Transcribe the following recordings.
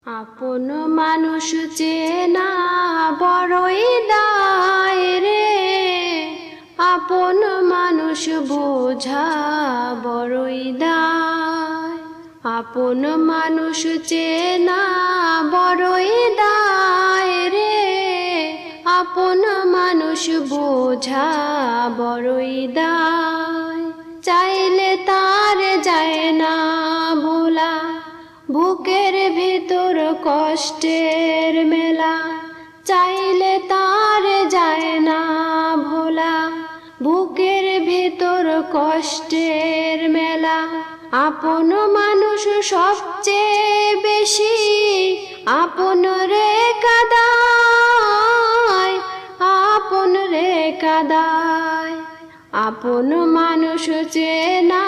আপন মানুষ চেনা বড়ই দায় রে, আপন মানুষ বোঝা বড়ই দায়। আপন মানুষ চেনা বড়ই দায় রে, আপন মানুষ বোঝা বড়ই দায়। চাইলে তার যায় না ভোলা, বুকের ভেতর কষ্টের মেলা। চাইলে তার যায় না ভোলা, বুকের ভেতর কষ্টের মেলা। আপন মানুষ সবচেয়ে বেশি আপন রে কাদায়, আপন রে কাদায়। আপন মানুষ চেনা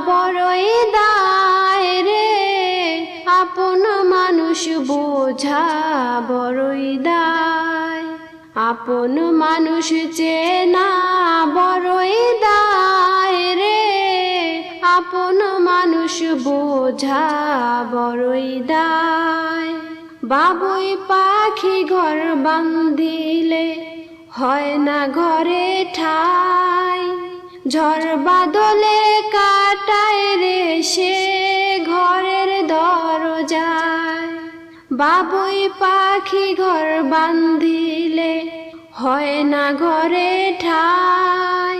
বড়ই দায় রে, আপন মানুষ বোঝা বড়ই দায়। আপন মানুষ চেনা বড়ই দায় রে, আপন মানুষ বোঝা বড়ই দায়। বাবুই পাখি ঘর বাঁধিলে হয় না ঘরে ঠাই, ঝড় বাদলে কাটায় রে সে ঘরের দরজায়। বাবুই পাখি ঘর বাঁধিলে হয় না ঘরে ঠাই,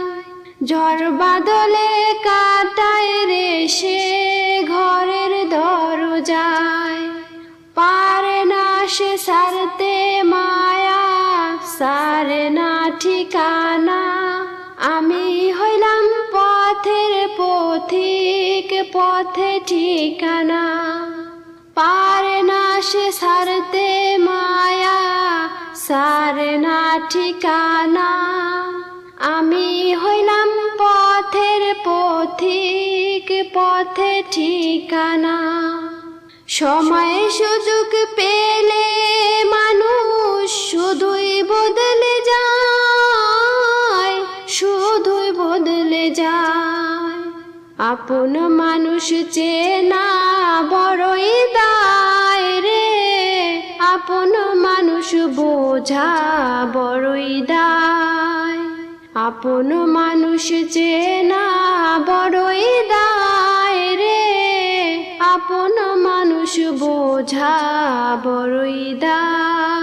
ঝড় বাদলে কাটায় রে সে ঘরের দরজায়। পারে না সে সারতে মায়া, সারে না ঠিকানা। আমি হইলাম পথের পথিক, পথে ঠিকানা। পারে না সে সারতে মায়া, সারে না ঠিকানা। আমি হইলাম পথের পথিক, পথে ঠিকানা। সময় সুযোগ পেলে মানুষ শুধুই বদলে যায়, শুধুই বদলে যায়। আপন মানুষ চেনা বড়ই দায় রে, আপন মানুষ বোঝা বড়ই দায়। আপন মানুষ চেনা বড়ই দায় রে, আপন মানুষ বোঝা বড়ই দায়।